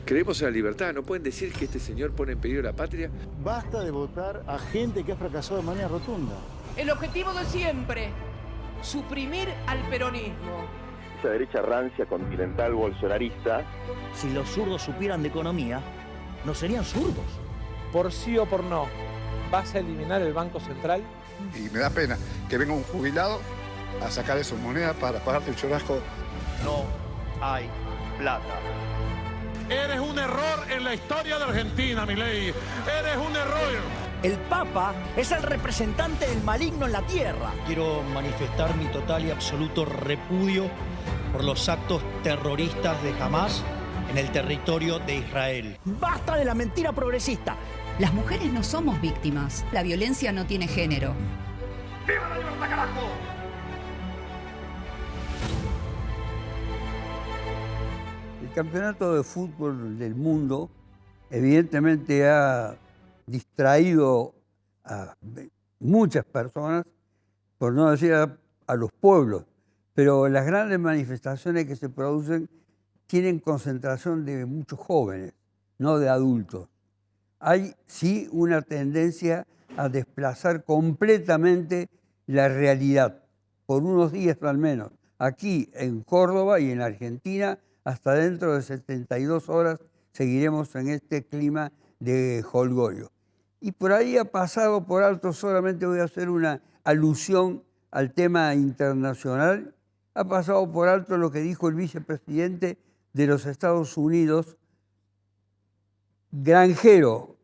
Creemos en la libertad, ¿no pueden decir que este señor pone en peligro la patria? Basta de votar a gente que ha fracasado de manera rotunda. El objetivo de siempre, suprimir al peronismo. Esa derecha rancia, continental, bolsonarista. Si los zurdos supieran de economía, no serían zurdos. Por sí o por no, ¿vas a eliminar el Banco Central? Y me da pena que venga un jubilado a sacar esas monedas para pagarte el churrasco. No hay plata. Eres un error en la historia de Argentina, Milei. Eres un error. El Papa es el representante del maligno en la tierra. Quiero manifestar mi total y absoluto repudio por los actos terroristas de Hamás en el territorio de Israel. ¡Basta de la mentira progresista! Las mujeres no somos víctimas. La violencia no tiene género. ¡Viva la libertad, carajo! El campeonato de fútbol del mundo evidentemente ha distraído a muchas personas, por no decir a los pueblos, pero las grandes manifestaciones que se producen tienen concentración de muchos jóvenes, no de adultos. Hay sí una tendencia a desplazar completamente la realidad, por unos días al menos. Aquí en Córdoba y en Argentina, hasta dentro de 72 horas seguiremos en este clima de jolgorio. Y por ahí ha pasado por alto, solamente voy a hacer una alusión al tema internacional, ha pasado por alto lo que dijo el vicepresidente de los Estados Unidos, granjero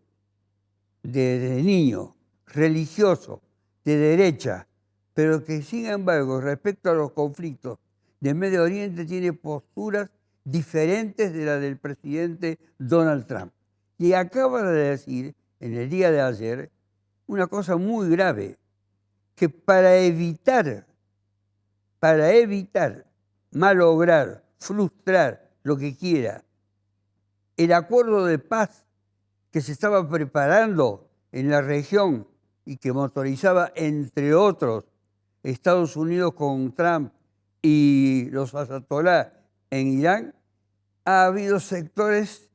de niño, religioso, de derecha, pero que sin embargo respecto a los conflictos de Medio Oriente tiene posturas diferentes de la del presidente Donald Trump. Y acaba de decir, en el día de ayer, una cosa muy grave, que para evitar malograr, frustrar, lo que quiera, el acuerdo de paz que se estaba preparando en la región y que motorizaba, entre otros, Estados Unidos con Trump y los ayatolás en Irán, ha habido sectores,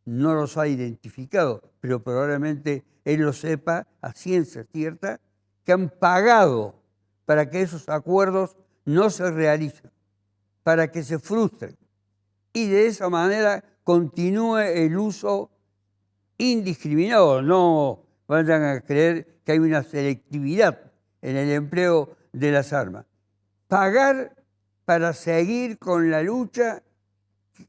no los ha identificado, pero probablemente él lo sepa a ciencia cierta, que han pagado para que esos acuerdos no se realicen, para que se frustren. Y de esa manera continúe el uso indiscriminado. No vayan a creer que hay una selectividad en el empleo de las armas. Pagar para seguir con la lucha,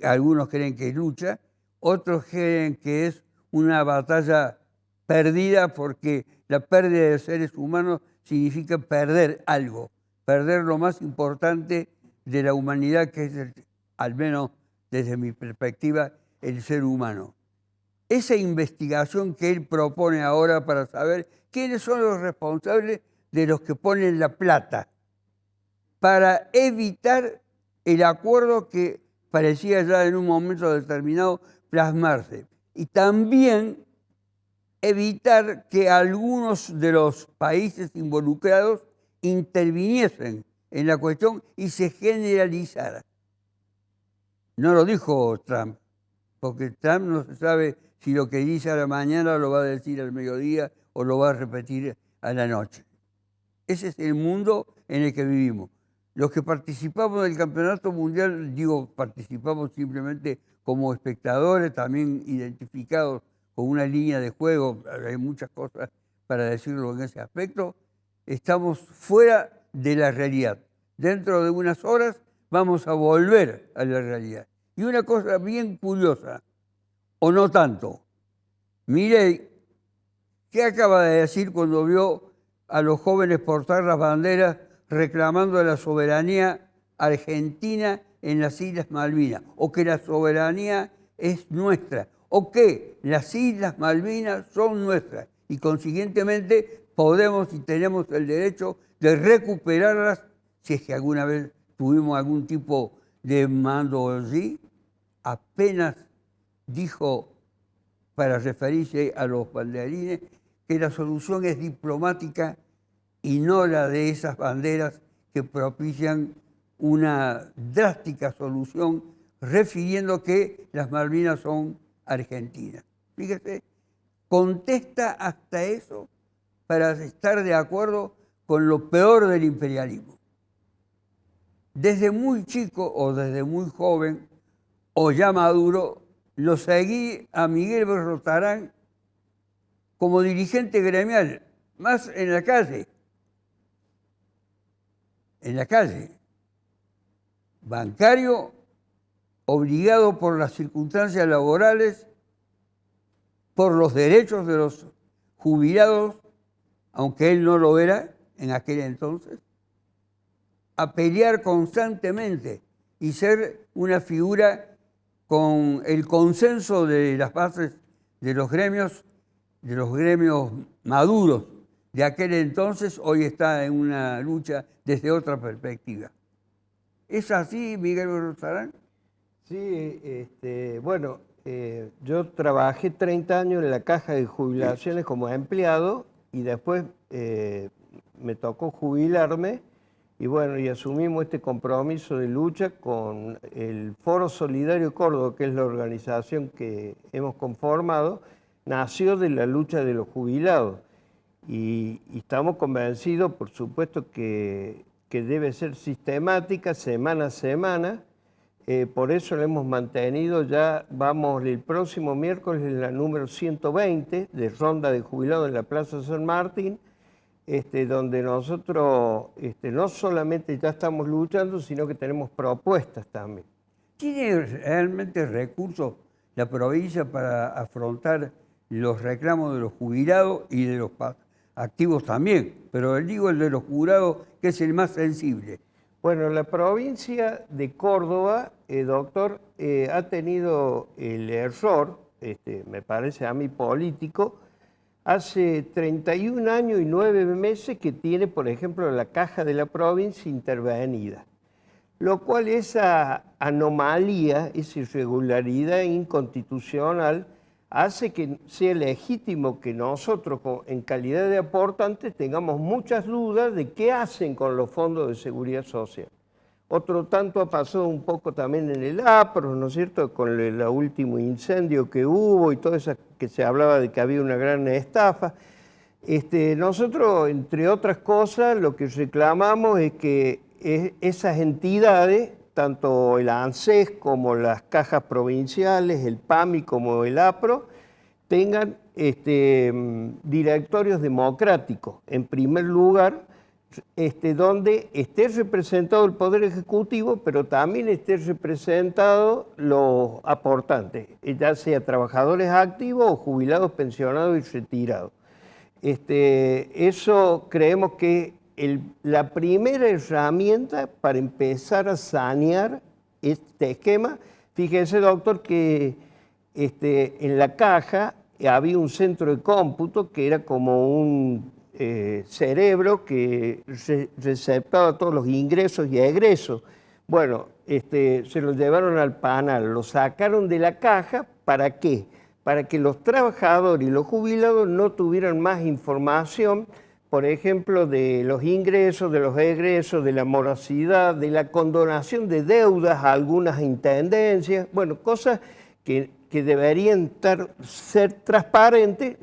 algunos creen que es lucha, otros creen que es una batalla perdida porque la pérdida de seres humanos significa perder algo, perder lo más importante de la humanidad, que es, al menos desde mi perspectiva, el ser humano. Esa investigación que él propone ahora para saber quiénes son los responsables de los que ponen la plata, para evitar el acuerdo que parecía ya en un momento determinado plasmarse. Y también evitar que algunos de los países involucrados interviniesen en la cuestión y se generalizara. No lo dijo Trump, porque Trump no se sabe si lo que dice a la mañana lo va a decir al mediodía o lo va a repetir a la noche. Ese es el mundo en el que vivimos. Los que participamos del campeonato mundial, digo, participamos simplemente como espectadores, también identificados con una línea de juego, hay muchas cosas para decirlo en ese aspecto, estamos fuera de la realidad. Dentro de unas horas vamos a volver a la realidad. Y una cosa bien curiosa, o no tanto, Milei, ¿qué acaba de decir cuando vio a los jóvenes portar las banderas reclamando la soberanía argentina en las Islas Malvinas? O que la soberanía es nuestra, o que las Islas Malvinas son nuestras y consiguientemente podemos y tenemos el derecho de recuperarlas si es que alguna vez tuvimos algún tipo de mando allí. Apenas dijo, para referirse a los banderines, que la solución es diplomática y no la de esas banderas que propician una drástica solución refiriendo que las Malvinas son argentinas. Fíjese, contesta hasta eso para estar de acuerdo con lo peor del imperialismo. Desde muy chico o desde muy joven o ya maduro, lo seguí a Miguel Berrotarán como dirigente gremial, más en la calle. En la calle. Bancario, obligado por las circunstancias laborales, por los derechos de los jubilados, aunque él no lo era en aquel entonces, a pelear constantemente y ser una figura con el consenso de las bases de los gremios maduros de aquel entonces. Hoy está en una lucha desde otra perspectiva. ¿Es así, Miguel Berrotarán? Sí, bueno, yo trabajé 30 años en la Caja de Jubilaciones como empleado y después me tocó jubilarme y bueno, y asumimos este compromiso de lucha con el Foro Solidario Córdoba, que es la organización que hemos conformado, nació de la lucha de los jubilados y estamos convencidos, por supuesto, que debe ser sistemática, semana a semana. Por eso lo hemos mantenido, ya vamos el próximo miércoles en la número 120 de ronda de jubilados en la Plaza San Martín, donde nosotros no solamente ya estamos luchando, sino que tenemos propuestas también. ¿Tiene realmente recursos la provincia para afrontar los reclamos de los jubilados y de los activos también? Pero digo el de los jubilados, que es el más sensible. Bueno, la provincia de Córdoba, doctor, ha tenido el error, me parece a mí político, hace 31 años y 9 meses que tiene, por ejemplo, la Caja de la Provincia intervenida, lo cual esa anomalía, esa irregularidad inconstitucional, hace que sea legítimo que nosotros, en calidad de aportantes, tengamos muchas dudas de qué hacen con los fondos de seguridad social. Otro tanto ha pasado un poco también en el APRO, ¿no es cierto?, con el último incendio que hubo y todo eso que se hablaba de que había una gran estafa. Nosotros, entre otras cosas, lo que reclamamos es que esas entidades, tanto el ANSES como las cajas provinciales, el PAMI como el APRO, tengan directorios democráticos, en primer lugar, donde esté representado el Poder Ejecutivo, pero también esté representado los aportantes, ya sea trabajadores activos o jubilados, pensionados y retirados. Eso creemos que la primera herramienta para empezar a sanear este esquema. Fíjese, doctor, que en la Caja había un centro de cómputo que era como un cerebro que receptaba todos los ingresos y egresos. Bueno, se lo llevaron al panal, lo sacaron de la Caja. ¿Para qué? Para que los trabajadores y los jubilados no tuvieran más información, por ejemplo, de los ingresos, de los egresos, de la morosidad, de la condonación de deudas a algunas intendencias, bueno, cosas que deberían ser transparentes.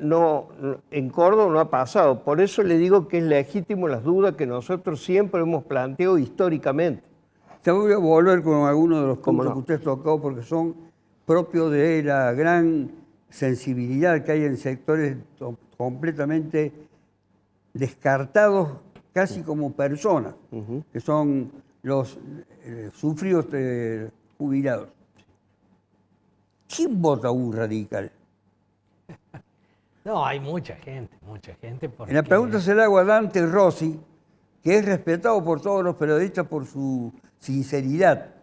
En Córdoba no ha pasado. Por eso le digo que es legítimo las dudas que nosotros siempre hemos planteado históricamente. Te voy a volver con algunos de los puntos que usted tocó, porque son propios de la gran sensibilidad que hay en sectores completamente descartados casi como personas, que son los sufridos jubilados. ¿Quién vota un radical? No, hay mucha gente. Porque... En la pregunta se la hago a Dante Rossi, que es respetado por todos los periodistas por su sinceridad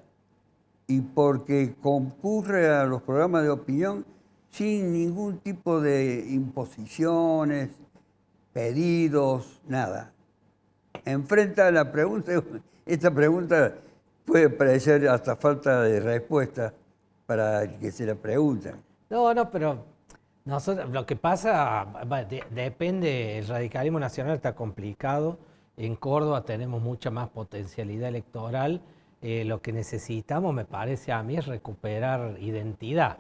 y porque concurre a los programas de opinión sin ningún tipo de imposiciones, pedidos, nada. Enfrenta la pregunta. Esta pregunta puede parecer hasta falta de respuesta para el que se la preguntan. No, pero nosotros, lo que pasa, depende, el radicalismo nacional está complicado. En Córdoba tenemos mucha más potencialidad electoral lo que necesitamos, me parece a mí, es recuperar identidad.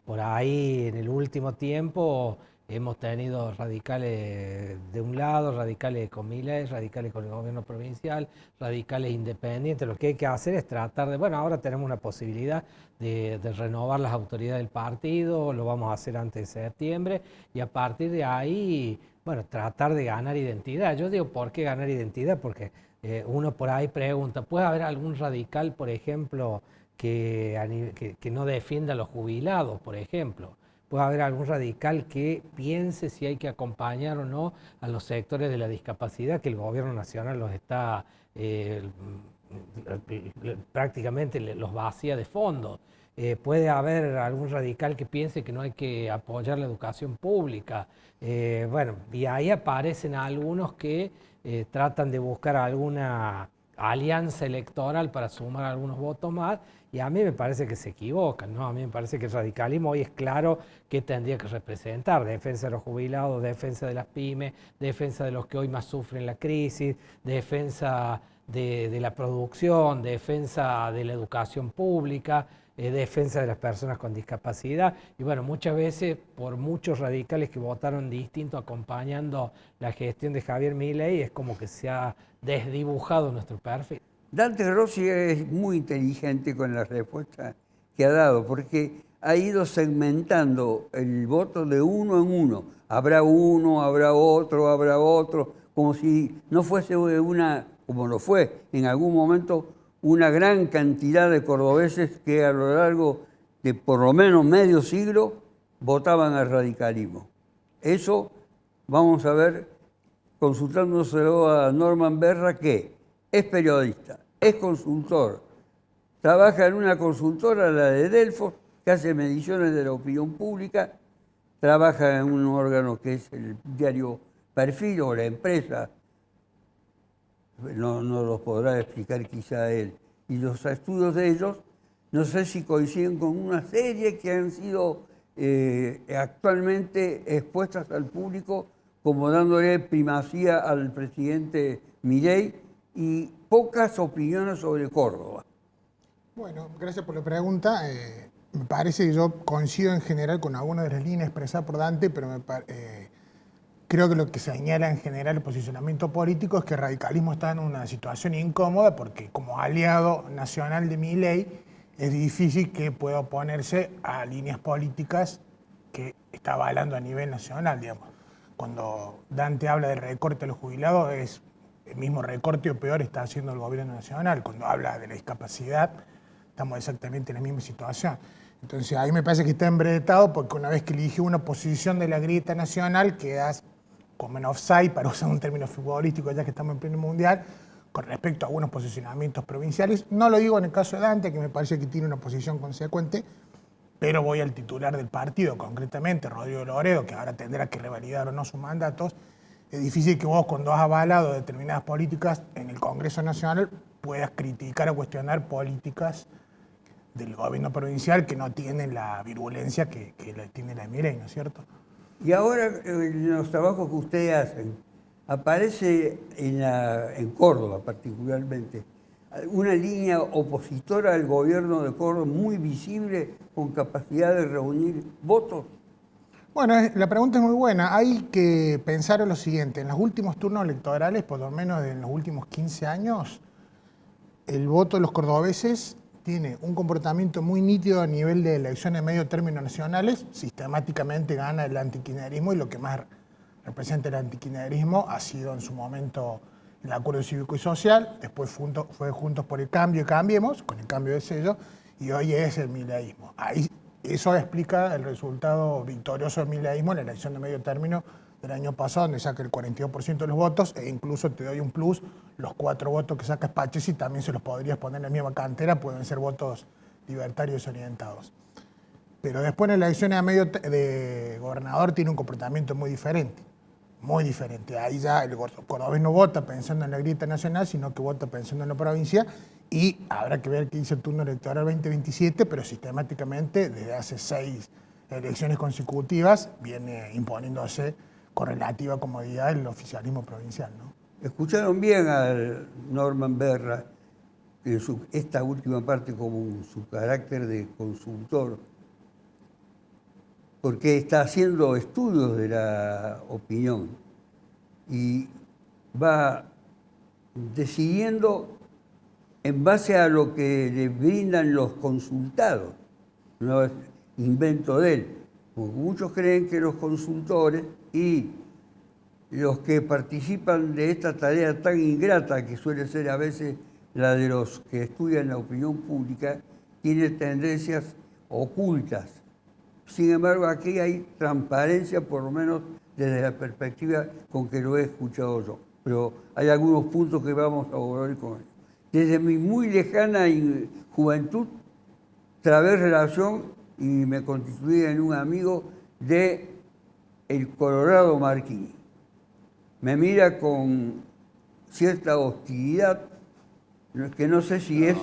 Por ahí, en el último tiempo, hemos tenido radicales de un lado, radicales con Milei, radicales con el gobierno provincial, radicales independientes. Lo que hay que hacer es tratar de, bueno, ahora tenemos una posibilidad de renovar las autoridades del partido, lo vamos a hacer antes de septiembre, y a partir de ahí, bueno, tratar de ganar identidad. Yo digo, ¿por qué ganar identidad? Porque uno por ahí pregunta, ¿puede haber algún radical, por ejemplo, que no defienda a los jubilados, por ejemplo? ¿Puede haber algún radical que piense si hay que acompañar o no a los sectores de la discapacidad, que el gobierno nacional los está prácticamente los vacía de fondos? Puede haber algún radical que piense que no hay que apoyar la educación pública. Bueno, y ahí aparecen algunos que tratan de buscar alguna alianza electoral para sumar algunos votos más, y a mí me parece que se equivocan, ¿no? A mí me parece que el radicalismo hoy es claro que tendría que representar defensa de los jubilados, defensa de las pymes, defensa de los que hoy más sufren la crisis, defensa de la producción, defensa de la educación pública, defensa de las personas con discapacidad. Y bueno, muchas veces por muchos radicales que votaron distinto acompañando la gestión de Javier Milei, es como que se ha desdibujado nuestro perfil. Dante Rossi es muy inteligente con la respuesta que ha dado, porque ha ido segmentando el voto de uno en uno. Habrá uno, habrá otro, como si no fuese una, como lo fue en algún momento, una gran cantidad de cordobeses que a lo largo de por lo menos medio siglo votaban al radicalismo. Eso vamos a ver consultándoselo a Norman Berra, que es periodista, es consultor, trabaja en una consultora, la de Delfos, que hace mediciones de la opinión pública, trabaja en un órgano que es el diario Perfil o la empresa, no los podrá explicar quizá él. Y los estudios de ellos, no sé si coinciden con una serie que han sido actualmente expuestas al público como dándole primacía al presidente Milei y pocas opiniones sobre Córdoba. Bueno, gracias por la pregunta. Me parece que yo coincido en general con algunas de las líneas expresadas por Dante, pero creo que lo que señala en general el posicionamiento político es que el radicalismo está en una situación incómoda porque como aliado nacional de Milei es difícil que pueda oponerse a líneas políticas que está avalando a nivel nacional, digamos. Cuando Dante habla del recorte de los jubilados, es el mismo recorte o peor está haciendo el gobierno nacional. Cuando habla de la discapacidad, estamos exactamente en la misma situación. Entonces ahí me parece que está embretado porque una vez que elige una posición de la grieta nacional, quedas como en offside, para usar un término futbolístico ya que estamos en pleno mundial, con respecto a algunos posicionamientos provinciales. No lo digo en el caso de Dante, que me parece que tiene una posición consecuente, pero voy al titular del partido, concretamente Rodrigo Loredo, que ahora tendrá que revalidar o no sus mandatos. Es difícil que vos, cuando has avalado determinadas políticas en el Congreso Nacional, puedas criticar o cuestionar políticas del gobierno provincial que no tienen la virulencia que tiene la de Milei, ¿no es cierto? Y ahora, en los trabajos que ustedes hacen, aparece en Córdoba particularmente una línea opositora al gobierno de Córdoba muy visible, con capacidad de reunir votos. Bueno, la pregunta es muy buena. Hay que pensar en lo siguiente. En los últimos turnos electorales, por lo menos en los últimos 15 años, el voto de los cordobeses tiene un comportamiento muy nítido a nivel de elecciones de medio término nacionales. Sistemáticamente gana el antikirchnerismo y lo que más representa el antikirchnerismo ha sido en su momento el acuerdo cívico y social, después fue Juntos por el Cambio y Cambiemos, con el cambio de sello, y hoy es el mileísmo. Eso explica el resultado victorioso del mileísmo en la elección de medio término del año pasado, donde saca el 42% de los votos, e incluso te doy un plus, los 4 votos que saca Spachesi también se los podrías poner en la misma cantera, pueden ser votos libertarios orientados. Pero después en la elección de gobernador tiene un comportamiento muy diferente. Muy diferente. Ahí ya el cordobés no vota pensando en la grieta nacional, sino que vota pensando en la provincia, y habrá que ver qué dice el turno electoral 2027, pero sistemáticamente desde hace 6 elecciones consecutivas viene imponiéndose con relativa comodidad el oficialismo provincial, ¿no? Escucharon bien al Norman Berra. esta última parte como su carácter de consultor, porque está haciendo estudios de la opinión y va decidiendo en base a lo que le brindan los consultados, no es invento de él. Porque muchos creen que los consultores y los que participan de esta tarea tan ingrata que suele ser a veces la de los que estudian la opinión pública, tienen tendencias ocultas. Sin embargo, aquí hay transparencia, por lo menos desde la perspectiva con que lo he escuchado yo. Pero hay algunos puntos que vamos a abordar con él. Desde mi muy lejana juventud, trabé relación y me constituí en un amigo de el Colorado Marquini. Me mira con cierta hostilidad, que no sé si es...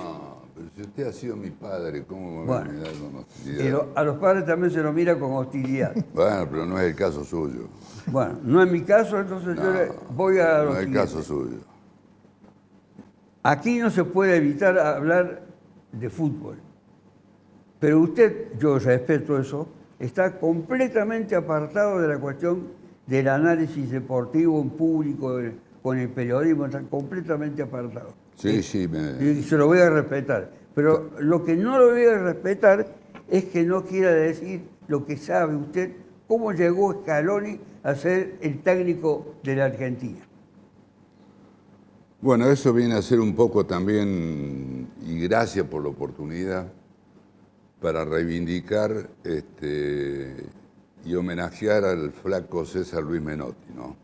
Pero si usted ha sido mi padre, ¿cómo me Bueno, va a mirar con hostilidad? Pero a los padres también se los mira con hostilidad. Bueno, pero no es el caso suyo. Bueno, no es mi caso, entonces yo voy a lo No es el siguiente. caso suyo. Aquí no se puede evitar hablar de fútbol. Pero usted, yo respeto eso, está completamente apartado de la cuestión del análisis deportivo en público, con el periodismo, está completamente apartado. Sí, Y se lo voy a respetar. Pero lo que no lo voy a respetar es que no quiera decir lo que sabe usted, cómo llegó Scaloni a ser el técnico de la Argentina. Bueno, eso viene a ser un poco también, y gracias por la oportunidad, para reivindicar y homenajear al flaco César Luis Menotti, ¿no?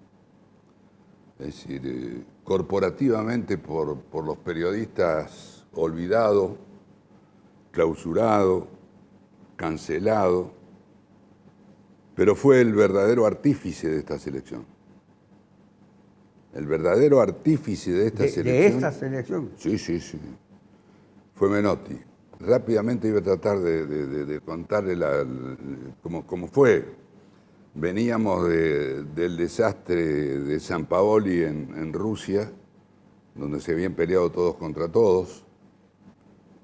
Es decir, corporativamente por los periodistas olvidado, clausurado, cancelado, pero fue el verdadero artífice de esta selección. El verdadero artífice de esta selección. ¿De esta selección? Sí, sí, sí. Fue Menotti. Rápidamente iba a tratar de contarle cómo fue. Veníamos del desastre de San Paoli en Rusia, donde se habían peleado todos contra todos,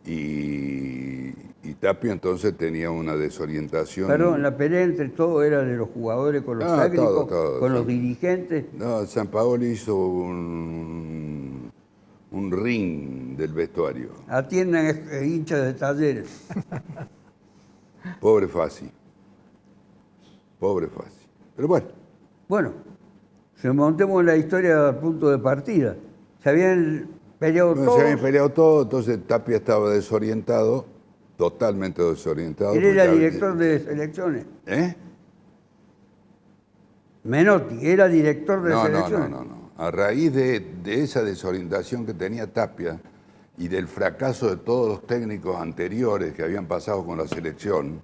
y Tapia entonces tenía una desorientación. Perdón, la pelea entre todos era de los jugadores con los técnicos, con los dirigentes. No, San Paoli hizo un ring del vestuario. Atiendan hinchas de Talleres. Pobre Fassi. Pobre Fassi. Pero bueno. Bueno, remontemos la historia al punto de partida. Se habían peleado todos. Se habían peleado todos, entonces Tapia estaba desorientado, totalmente desorientado. Él era director de selecciones. ¿Eh? Menotti, era director de selecciones. No. A raíz de esa desorientación que tenía Tapia y del fracaso de todos los técnicos anteriores que habían pasado con la selección,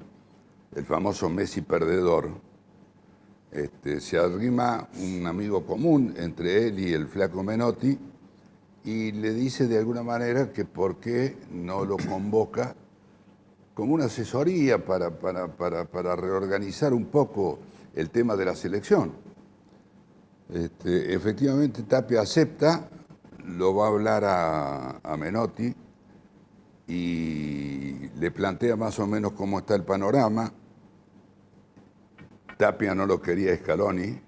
el famoso Messi perdedor, se arrima un amigo común entre él y el flaco Menotti y le dice de alguna manera que por qué no lo convoca como una asesoría para reorganizar un poco el tema de la selección. Efectivamente Tapia acepta, lo va a hablar a Menotti y le plantea más o menos cómo está el panorama. Tapia no lo quería Scaloni.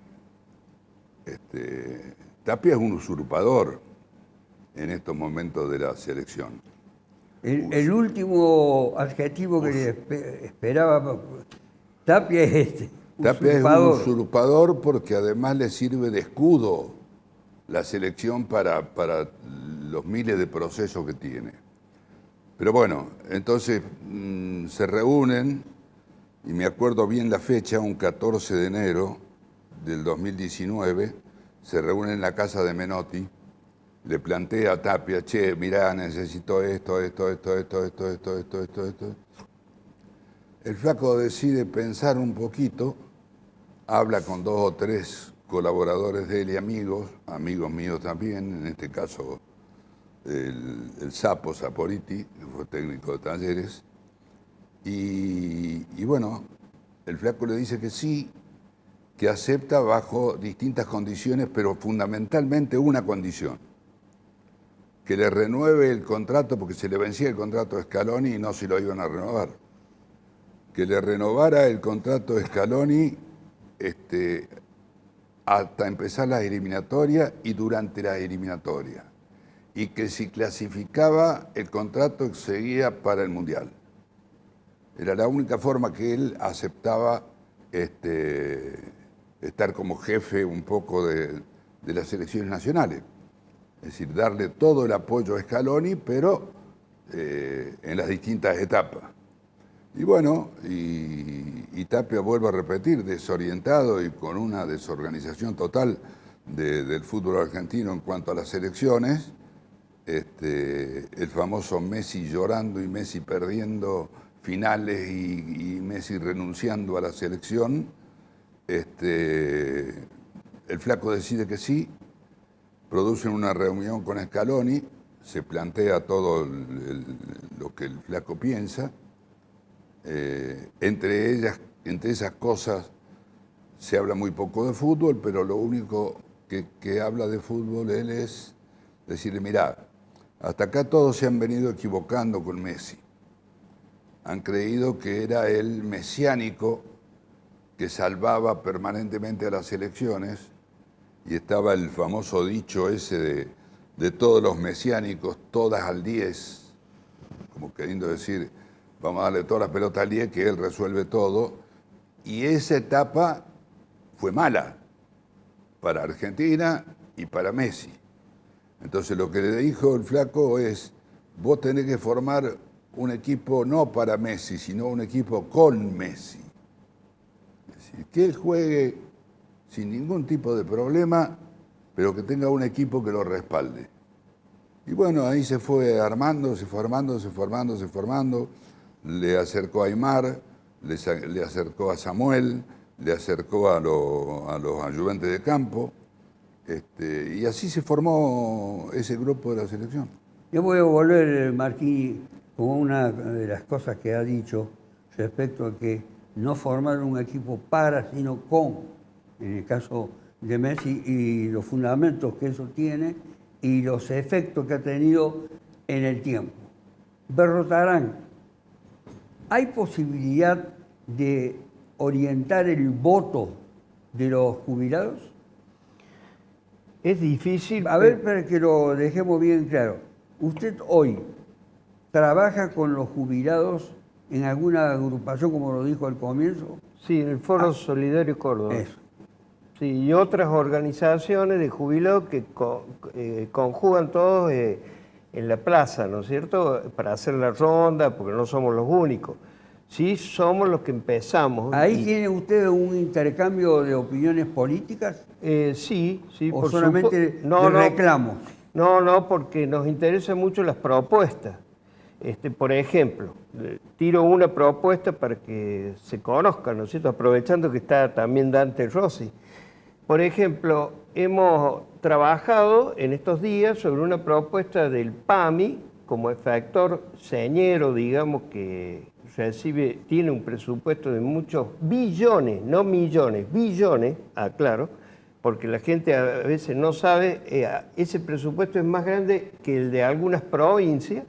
Tapia es un usurpador en estos momentos de la selección. El último adjetivo que le esperaba Tapia es este. Tapia es un usurpador porque además le sirve de escudo la selección para los miles de procesos que tiene. Pero bueno, entonces se reúnen, y me acuerdo bien la fecha, un 14 de enero del 2019, se reúnen en la casa de Menotti, le plantea a Tapia, che, mirá, necesito esto. El flaco decide pensar un poquito, habla con 2 o 3 colaboradores de él y amigos míos también, en este caso el Sapo Saporiti, que fue técnico de Talleres, y bueno, el flaco le dice que sí, que acepta bajo distintas condiciones, pero fundamentalmente una condición, que le renueve el contrato, porque se le vencía el contrato a Scaloni y no se lo iban a renovar. Que le renovara el contrato a Scaloni hasta empezar la eliminatoria y durante la eliminatoria. Y que si clasificaba, el contrato seguía para el Mundial. Era la única forma que él aceptaba estar como jefe un poco de las selecciones nacionales. Es decir, darle todo el apoyo a Scaloni, pero en las distintas etapas. Y bueno, y Tapia, vuelvo a repetir, desorientado y con una desorganización total del fútbol argentino en cuanto a las selecciones, el famoso Messi llorando y Messi perdiendo finales y Messi renunciando a la selección, el flaco decide que sí, producen una reunión con Scaloni, se plantea todo lo que el flaco piensa, entre esas cosas se habla muy poco de fútbol, pero lo único que habla de fútbol él es decirle, mirá, hasta acá todos se han venido equivocando con Messi. Han creído que era el mesiánico que salvaba permanentemente a las elecciones, y estaba el famoso dicho ese de todos los mesiánicos, todas al 10, como queriendo decir, vamos a darle todas las pelotas al 10, que él resuelve todo. Y esa etapa fue mala para Argentina y para Messi. Entonces lo que le dijo el flaco es, vos tenés que formar un equipo no para Messi, sino un equipo con Messi. Es decir, que él juegue sin ningún tipo de problema, pero que tenga un equipo que lo respalde. Y bueno, ahí se fue armando, se fue formando. Le acercó a Aymar, le acercó a Samuel, le acercó a los ayudantes de campo, y así se formó ese grupo de la selección. Yo voy a volver, Marquini, con una de las cosas que ha dicho respecto a que no formar un equipo para, sino con, en el caso de Messi, y los fundamentos que eso tiene y los efectos que ha tenido en el tiempo. Berrotarán. ¿Hay posibilidad de orientar el voto de los jubilados? Es difícil. A ver, para que lo dejemos bien claro. ¿Usted hoy trabaja con los jubilados en alguna agrupación, como lo dijo al comienzo? Sí, en el Foro Solidario Córdoba. Eso. Sí, y otras organizaciones de jubilados que conjugan todos en la plaza, ¿no es cierto?, para hacer la ronda, porque no somos los únicos. Sí, somos los que empezamos. ¿Ahí tiene usted un intercambio de opiniones políticas? Sí. ¿O solamente de reclamos? No, porque nos interesan mucho las propuestas. Por ejemplo, tiro una propuesta para que se conozca, ¿no es cierto?, aprovechando que está también Dante Rossi. Por ejemplo, hemos trabajado en estos días sobre una propuesta del PAMI como efector señero, digamos, que tiene un presupuesto de muchos billones, no millones, billones, aclaro, porque la gente a veces no sabe, ese presupuesto es más grande que el de algunas provincias.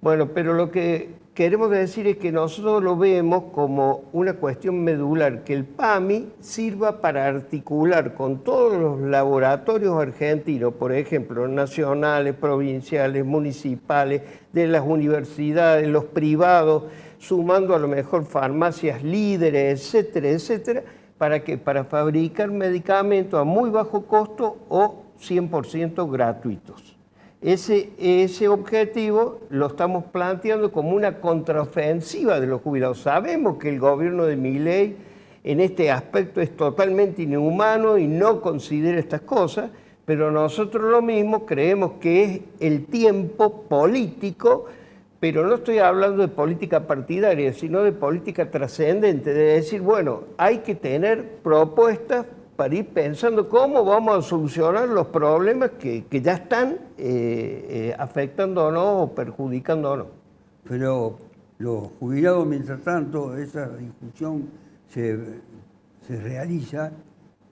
Bueno, pero lo que queremos decir es que nosotros lo vemos como una cuestión medular, que el PAMI sirva para articular con todos los laboratorios argentinos, por ejemplo, nacionales, provinciales, municipales, de las universidades, los privados, sumando a lo mejor farmacias líderes, etcétera, para fabricar medicamentos a muy bajo costo o 100% gratuitos. Ese objetivo lo estamos planteando como una contraofensiva de los jubilados. Sabemos que el gobierno de Milei en este aspecto es totalmente inhumano y no considera estas cosas, pero nosotros lo mismo creemos que es el tiempo político, pero no estoy hablando de política partidaria, sino de política trascendente, de decir, bueno, hay que tener propuestas para ir pensando cómo vamos a solucionar los problemas que ya están afectándonos o perjudicándonos. Pero los jubilados, mientras tanto, esa discusión se realiza,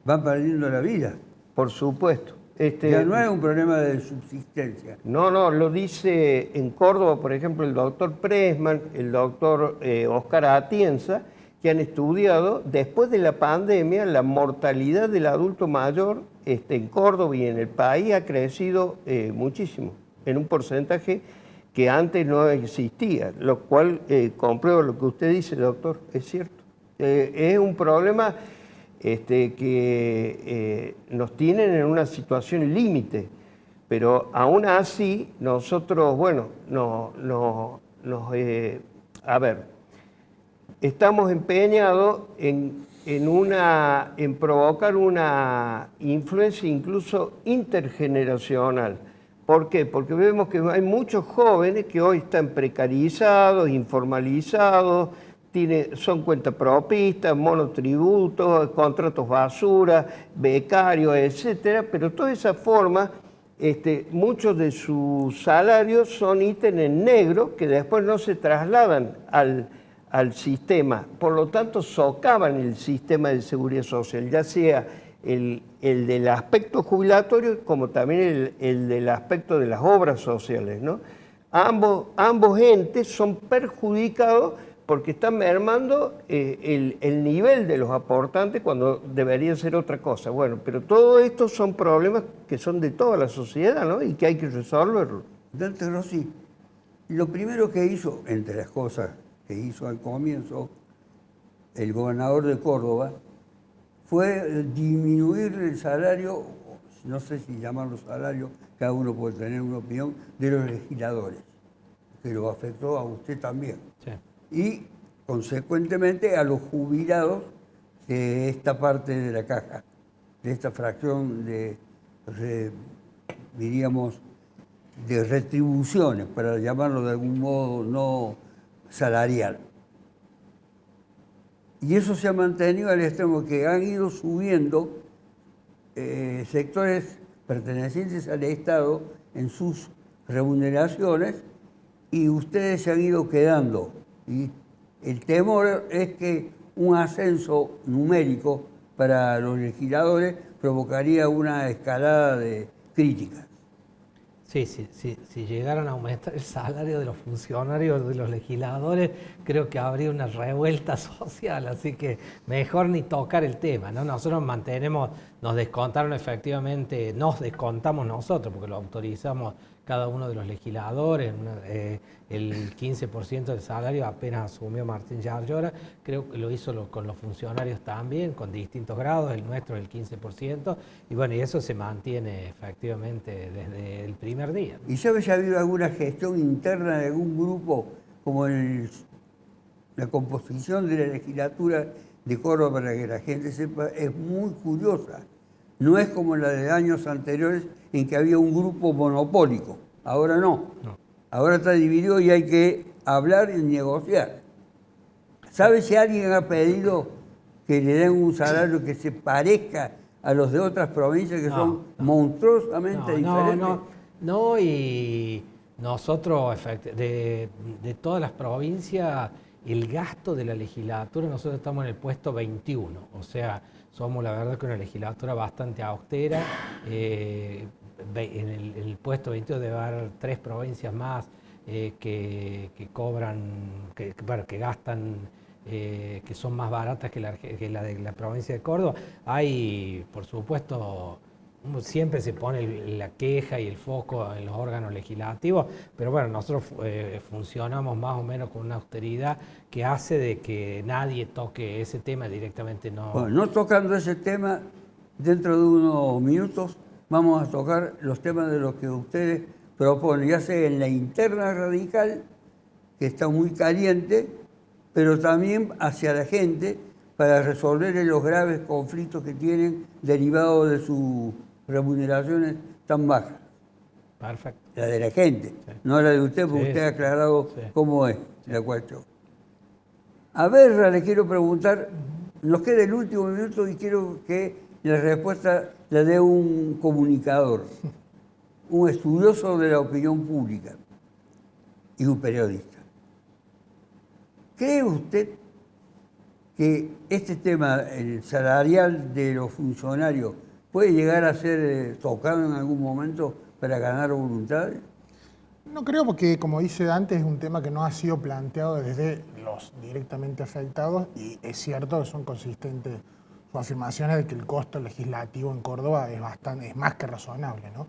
van perdiendo la vida. Por supuesto. Ya no es un problema de subsistencia. No, lo dice en Córdoba, por ejemplo, el doctor Pressman, el doctor Oscar Atienza, que han estudiado, después de la pandemia, la mortalidad del adulto mayor en Córdoba y en el país ha crecido muchísimo, en un porcentaje que antes no existía, lo cual comprueba lo que usted dice, doctor, es cierto. Es un problema que nos tienen en una situación límite, pero aún así nosotros, bueno, estamos empeñados en provocar una influencia incluso intergeneracional. ¿Por qué? Porque vemos que hay muchos jóvenes que hoy están precarizados, informalizados, son cuentapropistas, monotributos, contratos basura, becarios, etcétera, pero toda esa forma, muchos de sus salarios son ítems en negro que después no se trasladan al sistema, por lo tanto socavan el sistema de seguridad social, ya sea el del aspecto jubilatorio como también el del aspecto de las obras sociales, ¿no? Ambos entes son perjudicados porque están mermando el nivel de los aportantes cuando debería ser otra cosa. Bueno, pero todo esto son problemas que son de toda la sociedad, ¿no? Y que hay que resolverlo. Dante Rossi, lo primero que hizo, entre las cosas que hizo al comienzo, el gobernador de Córdoba, fue disminuir el salario, no sé si llamarlo salario, cada uno puede tener una opinión, de los legisladores, que lo afectó a usted también. Sí. Y, consecuentemente, a los jubilados de esta parte de la caja, de esta fracción diríamos, de retribuciones, para llamarlo de algún modo no salarial. Y eso se ha mantenido al extremo que han ido subiendo sectores pertenecientes al Estado en sus remuneraciones y ustedes se han ido quedando. Y el temor es que un ascenso numérico para los legisladores provocaría una escalada de críticas. Sí, si llegaran a aumentar el salario de los funcionarios, de los legisladores, creo que habría una revuelta social, así que mejor ni tocar el tema, ¿no? Nosotros nos descontaron efectivamente, nos descontamos nosotros, porque lo autorizamos cada uno de los legisladores, el 15% del salario apenas asumió Martín Yarlora, creo que lo hizo con los funcionarios también, con distintos grados, el nuestro el 15%, y bueno, y eso se mantiene efectivamente desde el primer día. ¿Y sabes si ha habido alguna gestión interna de algún grupo, como la composición de la legislatura de Córdoba, para que la gente sepa, es muy curiosa? No es como la de años anteriores en que había un grupo monopólico. Ahora no. Ahora está dividido y hay que hablar y negociar. ¿Sabe si alguien ha pedido que le den un salario que se parezca a los de otras provincias que son monstruosamente diferentes? No, y nosotros, de todas las provincias, el gasto de la legislatura, nosotros estamos en el puesto 21, o sea, somos la verdad que una legislatura bastante austera. En el puesto 22 debe haber 3 provincias más que cobran, que gastan, que son más baratas que la de la provincia de Córdoba. Hay, por supuesto, siempre se pone la queja y el foco en los órganos legislativos, pero bueno, nosotros funcionamos más o menos con una austeridad que hace de que nadie toque ese tema directamente. Bueno, no tocando ese tema, dentro de unos minutos vamos a tocar los temas de los que ustedes proponen, ya sea en la interna radical, que está muy caliente, pero también hacia la gente para resolver los graves conflictos que tienen derivados de sus remuneraciones tan bajas. Perfecto. La de la gente, no la de usted, porque usted ha aclarado cómo es la cuestión. A Berra le quiero preguntar, nos queda el último minuto y quiero que la respuesta la dé un comunicador, un estudioso de la opinión pública y un periodista. ¿Cree usted que este tema, el salarial de los funcionarios, ¿Puede llegar a ser tocado en algún momento para ganar voluntades? No creo, porque como dice antes, es un tema que no ha sido planteado desde los directamente afectados, y es cierto que son consistentes sus afirmaciones de que el costo legislativo en Córdoba es más que razonable, ¿no?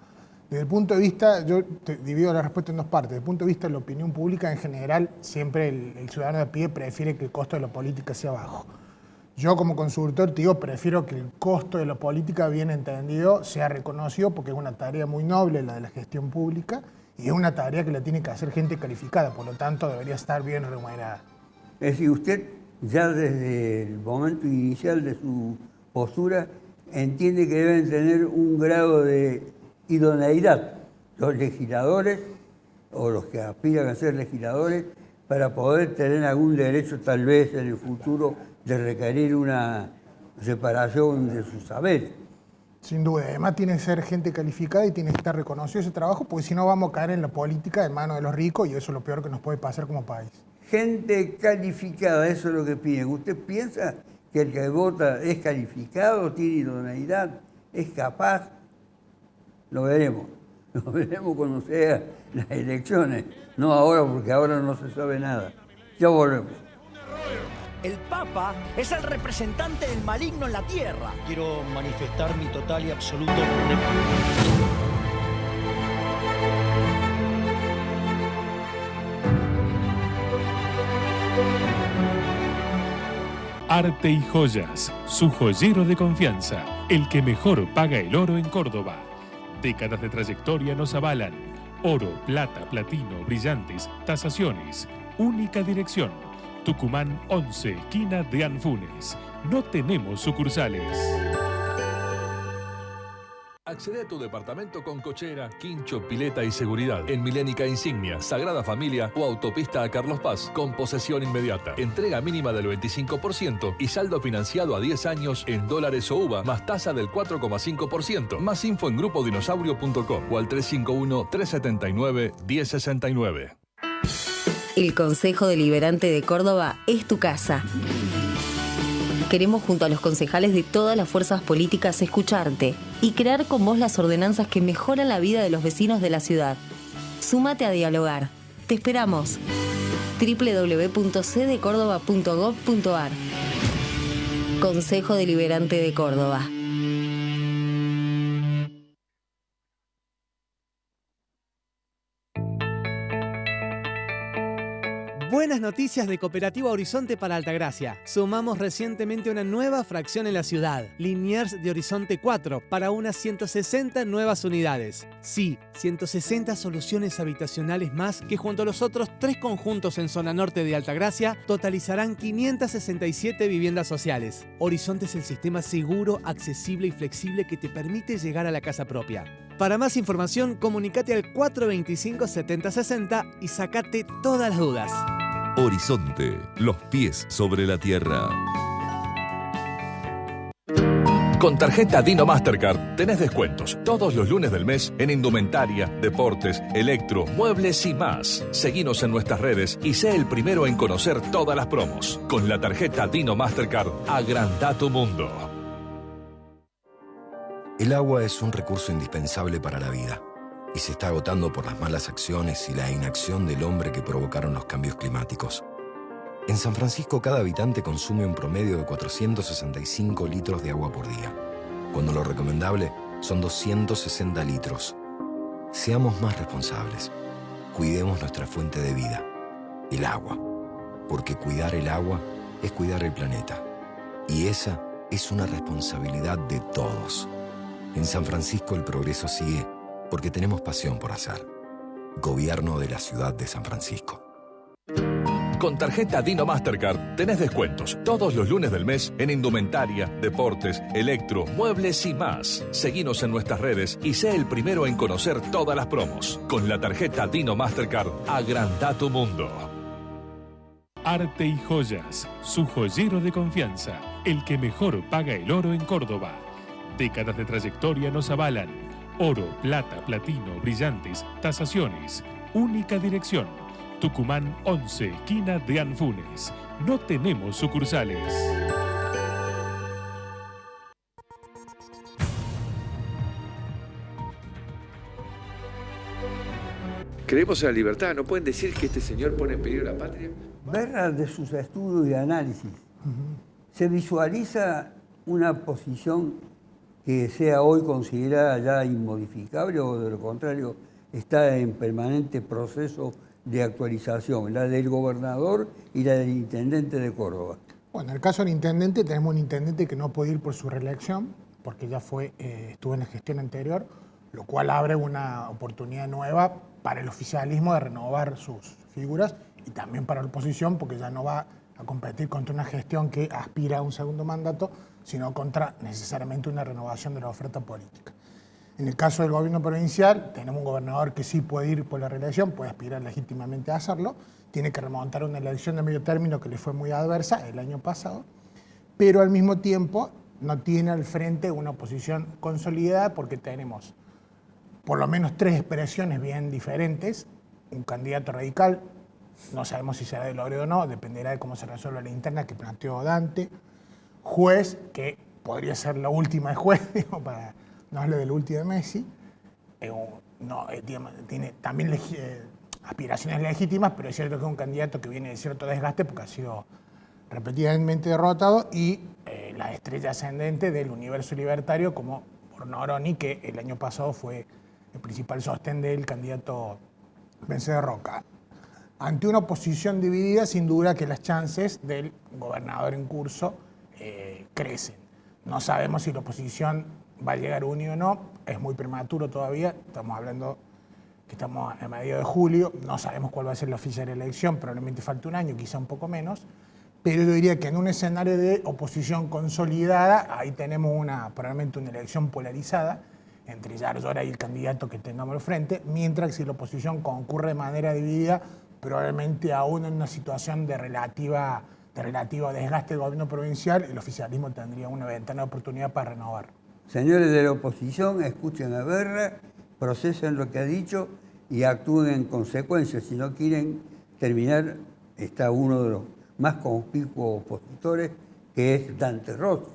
Desde el punto de vista, yo te divido la respuesta en dos partes. Desde el punto de vista de la opinión pública, en general, siempre el ciudadano de a pie prefiere que el costo de la política sea bajo. Yo como consultor te digo, prefiero que el costo de la política, bien entendido, sea reconocido, porque es una tarea muy noble la de la gestión pública, y es una tarea que la tiene que hacer gente calificada, por lo tanto debería estar bien remunerada. Es decir, usted ya desde el momento inicial de su postura entiende que deben tener un grado de idoneidad los legisladores o los que aspiran a ser legisladores para poder tener algún derecho tal vez en el futuro de requerir una separación de sus saberes. Sin duda, además tiene que ser gente calificada y tiene que estar reconocido ese trabajo, porque si no vamos a caer en la política en manos de los ricos, y eso es lo peor que nos puede pasar como país. Gente calificada, eso es lo que piden. ¿Usted piensa que el que vota es calificado, tiene idoneidad, es capaz? Lo veremos cuando sean las elecciones, no ahora, porque ahora no se sabe nada. Ya volvemos. El Papa es el representante del maligno en la tierra. Quiero manifestar mi total y absoluto repudio. Arte y Joyas, su joyero de confianza, el que mejor paga el oro en Córdoba. Décadas de trayectoria nos avalan. Oro, plata, platino, brillantes, tasaciones. Única dirección. Tucumán 11, esquina de Anfunes. No tenemos sucursales. Accede a tu departamento con cochera, quincho, pileta y seguridad en Milénica Insignia, Sagrada Familia o Autopista a Carlos Paz, con posesión inmediata. Entrega mínima del 25% y saldo financiado a 10 años en dólares o UVA, más tasa del 4,5%. Más info en grupodinosaurio.com o al 351-379-1069. El Consejo Deliberante de Córdoba es tu casa. Queremos, junto a los concejales de todas las fuerzas políticas, escucharte y crear con vos las ordenanzas que mejoran la vida de los vecinos de la ciudad. Súmate a dialogar. Te esperamos. www.cdecórdoba.gov.ar. Consejo Deliberante de Córdoba. Buenas noticias de Cooperativa Horizonte para Altagracia. Sumamos recientemente una nueva fracción en la ciudad, Liniers de Horizonte 4, para unas 160 nuevas unidades. Sí, 160 soluciones habitacionales más que junto a los otros 3 conjuntos en zona norte de Altagracia totalizarán 567 viviendas sociales. Horizonte es el sistema seguro, accesible y flexible que te permite llegar a la casa propia. Para más información, comunícate al 425-7060 y sacate todas las dudas. Horizonte, los pies sobre la tierra. Con tarjeta Dino Mastercard tenés descuentos todos los lunes del mes en indumentaria, deportes, electro, muebles y más. Seguinos en nuestras redes y sé el primero en conocer todas las promos. Con la tarjeta Dino Mastercard, agranda tu mundo. El agua es un recurso indispensable para la vida y se está agotando por las malas acciones y la inacción del hombre que provocaron los cambios climáticos. En San Francisco, cada habitante consume un promedio de 465 litros de agua por día, cuando lo recomendable son 260 litros. Seamos más responsables. Cuidemos nuestra fuente de vida, el agua, porque cuidar el agua es cuidar el planeta. Y esa es una responsabilidad de todos. En San Francisco el progreso sigue porque tenemos pasión por hacer. Gobierno de la Ciudad de San Francisco. Con tarjeta Dino Mastercard tenés descuentos todos los lunes del mes en indumentaria, deportes, electro, muebles y más. Seguinos en nuestras redes y sé el primero en conocer todas las promos. Con la tarjeta Dino Mastercard, agranda tu mundo. Arte y Joyas, su joyero de confianza, el que mejor paga el oro en Córdoba. Décadas de trayectoria nos avalan. Oro, plata, platino, brillantes, tasaciones. Única dirección. Tucumán 11, esquina de Anfunes. No tenemos sucursales. creemos en la libertad, no pueden decir que este señor pone en peligro la patria. Berra, de sus estudios y análisis, ¿se visualiza una posición que sea hoy considerada ya inmodificable o de lo contrario está en permanente proceso de actualización, la del gobernador y la del intendente de Córdoba? Bueno, en el caso del intendente, tenemos un intendente que no puede ir por su reelección, porque ya estuvo en la gestión anterior, lo cual abre una oportunidad nueva para el oficialismo de renovar sus figuras y también para la oposición, porque ya no va a competir contra una gestión que aspira a un segundo mandato, sino contra necesariamente una renovación de la oferta política. En el caso del gobierno provincial, tenemos un gobernador que sí puede ir por la reelección, puede aspirar legítimamente a hacerlo, tiene que remontar una elección de medio término que le fue muy adversa el año pasado, pero al mismo tiempo no tiene al frente una oposición consolidada porque tenemos por lo menos 3 expresiones bien diferentes, un candidato radical, no sabemos si será de Loredo o no, dependerá de cómo se resuelva la interna que planteó Dante, Juez, que podría ser la última de Juez, digo, para no hablar de la última de Messi, tiene también aspiraciones legítimas, pero es cierto que es un candidato que viene de cierto desgaste porque ha sido repetidamente derrotado, y la estrella ascendente del universo libertario como Bornoroni, que el año pasado fue el principal sostén del candidato Vencedor Roca. Ante una oposición dividida, sin duda que las chances del gobernador en curso crecen. No sabemos si la oposición va a llegar unida o no, es muy prematuro todavía, estamos hablando que estamos a mediados de julio, no sabemos cuál va a ser la fecha de la elección, probablemente falte un año, quizá un poco menos, pero yo diría que en un escenario de oposición consolidada, ahí tenemos probablemente una elección polarizada entre Yarlora y el candidato que tengamos al frente, mientras que si la oposición concurre de manera dividida, probablemente aún en una situación de relativo desgaste del gobierno provincial, el oficialismo tendría una ventana de oportunidad para renovar. Señores de la oposición, escuchen a Berra, procesen lo que ha dicho y actúen en consecuencia. Si no quieren terminar, está uno de los más conspicuos opositores, que es Dante Rossi.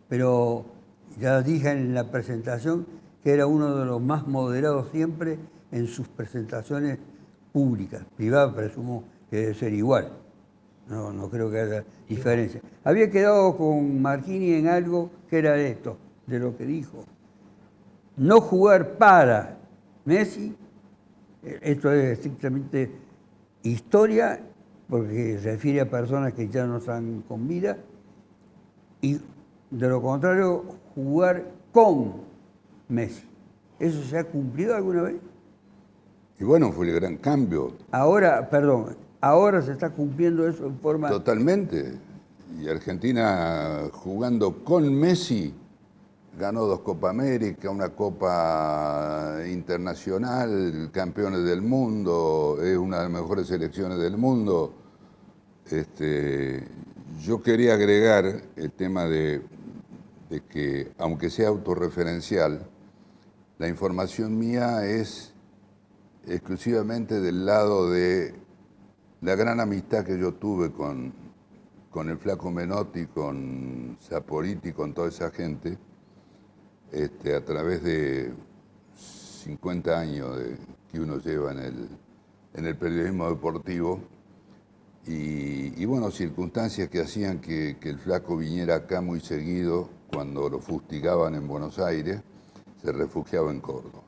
Pero ya dije en la presentación que era uno de los más moderados siempre en sus presentaciones públicas. Privadas presumo que debe ser igual. No creo que haya diferencia. Había quedado con Marchini en algo que era esto, de lo que dijo. No jugar para Messi, esto es estrictamente historia, porque se refiere a personas que ya no están con vida, y de lo contrario, jugar con Messi. ¿Eso se ha cumplido alguna vez? Y bueno, fue el gran cambio. Ahora se está cumpliendo eso en forma... Totalmente. Y Argentina jugando con Messi ganó 2 Copa América, una Copa Internacional, campeones del mundo, es una de las mejores selecciones del mundo. Yo quería agregar el tema de que, aunque sea autorreferencial, la información mía es exclusivamente del lado de la gran amistad que yo tuve con el Flaco Menotti, con Saporiti, con toda esa gente, a través de 50 años que uno lleva en el periodismo deportivo, y bueno, circunstancias que hacían que el Flaco viniera acá muy seguido. Cuando lo fustigaban en Buenos Aires, se refugiaba en Córdoba.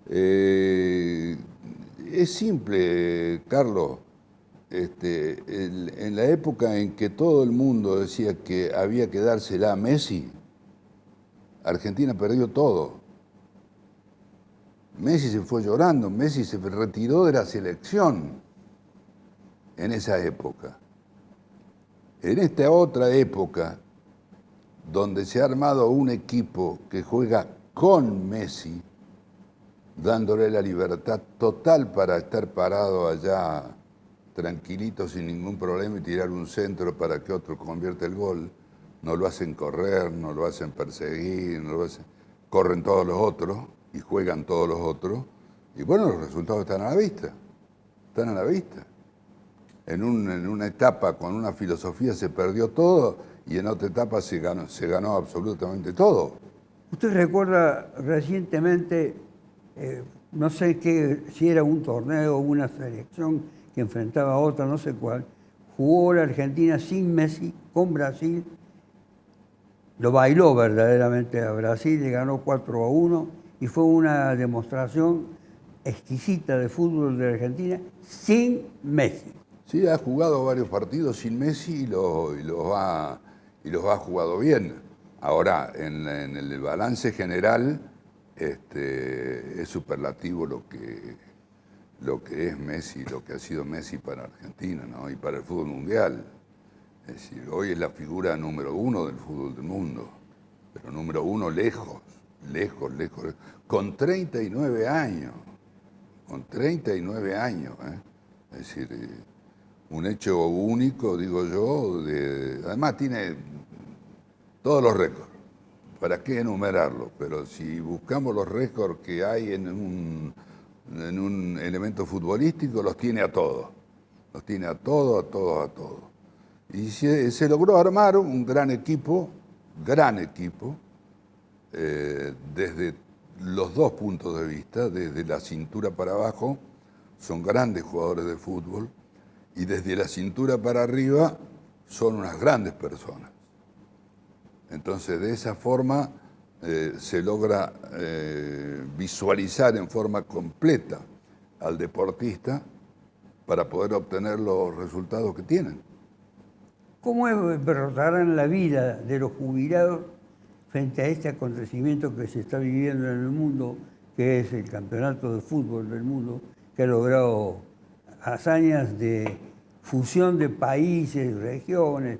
Es simple, Carlos. En la época en que todo el mundo decía que había que dársela a Messi, Argentina perdió todo. Messi se fue llorando, Messi se retiró de la selección en esa época. En esta otra época, donde se ha armado un equipo que juega con Messi, dándole la libertad total para estar parado allá tranquilito, sin ningún problema, y tirar un centro para que otro convierta el gol. No lo hacen correr, no lo hacen perseguir, corren todos los otros y juegan todos los otros. Y bueno, los resultados están a la vista. Están a la vista. En una etapa con una filosofía se perdió todo y en otra etapa se ganó absolutamente todo. Usted recuerda recientemente, no sé qué, si era un torneo o una selección que enfrentaba a otra, no sé cuál, jugó la Argentina sin Messi, con Brasil, lo bailó verdaderamente a Brasil, le ganó 4-1 y fue una demostración exquisita de fútbol de la Argentina sin Messi. Sí, ha jugado varios partidos sin Messi y los ha jugado bien. Ahora, en el balance general, es superlativo lo que es Messi, lo que ha sido Messi para Argentina, ¿no? Y para el fútbol mundial. Es decir, hoy es la figura número 1 del fútbol del mundo, pero número 1 lejos, con 39 años, Es decir, un hecho único, digo yo, además tiene todos los récords. ¿Para qué enumerarlos? Pero si buscamos los récords que hay en un elemento futbolístico, los tiene a todos. Los tiene a todos. Y se logró armar un gran equipo, desde los dos puntos de vista, desde la cintura para abajo, son grandes jugadores de fútbol, y desde la cintura para arriba son unas grandes personas. Entonces, de esa forma se logra visualizar en forma completa al deportista para poder obtener los resultados que tienen. ¿Cómo derrotarán la vida de los jubilados frente a este acontecimiento que se está viviendo en el mundo, que es el campeonato de fútbol del mundo, que ha logrado hazañas de fusión de países, regiones?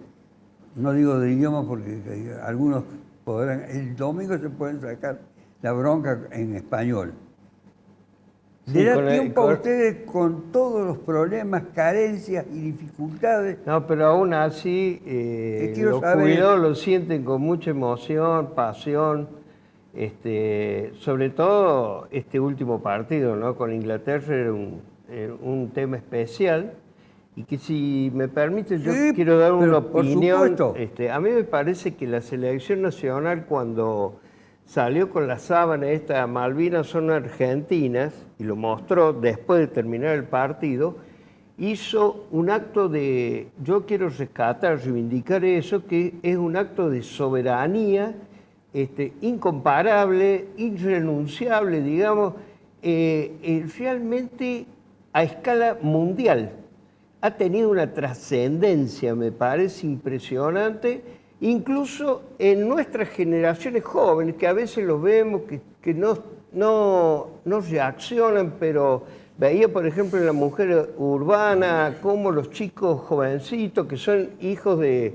No digo de idiomas porque algunos podrán, el domingo se pueden sacar la bronca en español. ¿Le da tiempo a ustedes con todos los carencias y dificultades? No, pero aún así los jubilados lo sienten con mucha emoción, pasión, sobre todo este último partido, ¿no? Con Inglaterra era un tema especial. Y que si me permite, yo quiero dar una opinión. A mí me parece que la selección nacional, cuando salió con la sábana esta, Malvinas son argentinas, y lo mostró después de terminar el partido, hizo un acto de, yo quiero rescatar, reivindicar eso, que es un acto de soberanía incomparable, irrenunciable, digamos, realmente a escala mundial. Ha tenido una trascendencia, me parece impresionante, incluso en nuestras generaciones jóvenes, que a veces los vemos que no reaccionan, pero veía, por ejemplo, en la mujer urbana, como los chicos jovencitos, que son hijos de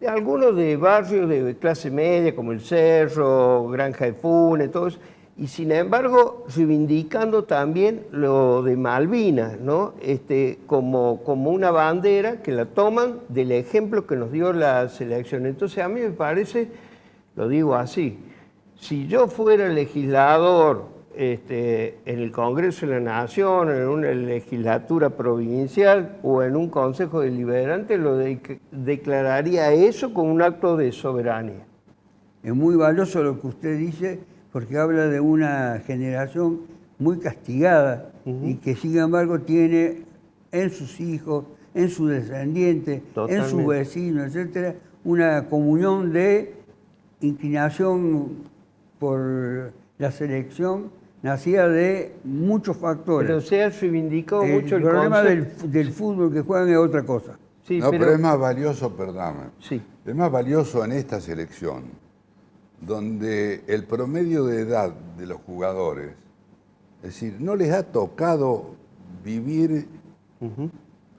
algunos de barrios de clase media, como El Cerro, Granja de Funes, todo eso, y sin embargo reivindicando también lo de Malvinas, ¿no? Como una bandera que la toman del ejemplo que nos dio la selección. Entonces a mí me parece, lo digo así, si yo fuera legislador en el Congreso de la Nación, en una legislatura provincial o en un consejo deliberante, declararía eso como un acto de soberanía. Es muy valioso lo que usted dice, porque habla de una generación muy castigada y que sin embargo tiene en sus hijos, en sus descendientes, en sus vecinos, etcétera, una comunión de inclinación por la selección nacida de muchos factores. Pero se ha reivindicado mucho el problema del fútbol que juegan es otra cosa. Sí, pero es más valioso, perdóname, es más valioso en esta selección, donde el promedio de edad de los jugadores, es decir, no les ha tocado vivir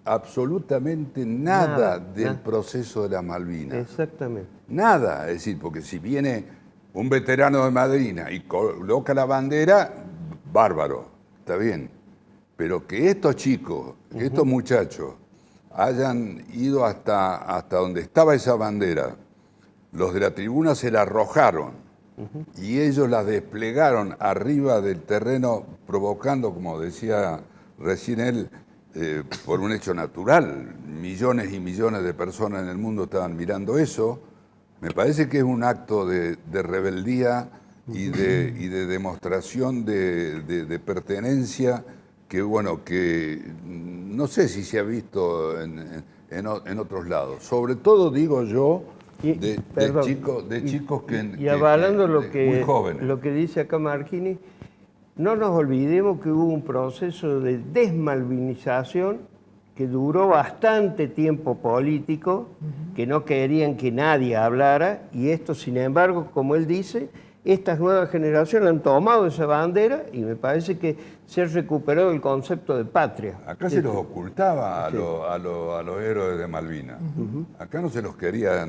absolutamente nada del proceso de las Malvinas. Exactamente. Nada, es decir, porque si viene un veterano de Malvinas y coloca la bandera, bárbaro, está bien. Pero que estos chicos, que estos muchachos hayan ido hasta donde estaba esa bandera, los de la tribuna se la arrojaron y ellos la desplegaron arriba del terreno, provocando, como decía recién él, por un hecho natural. Millones y millones de personas en el mundo estaban mirando eso. Me parece que es un acto de rebeldía y de demostración de pertenencia que, bueno, que no sé si se ha visto en otros lados. Sobre todo, digo yo, de chicos y avalando muy jóvenes. lo que dice acá Marchini, no nos olvidemos que hubo un proceso de desmalvinización que duró bastante tiempo político, que no querían que nadie hablara, y esto, sin embargo, como él dice, estas nuevas generaciones han tomado esa bandera y me parece que se ha recuperado el concepto de patria. Acá se los ocultaba a los héroes de Malvinas. Acá no se los quería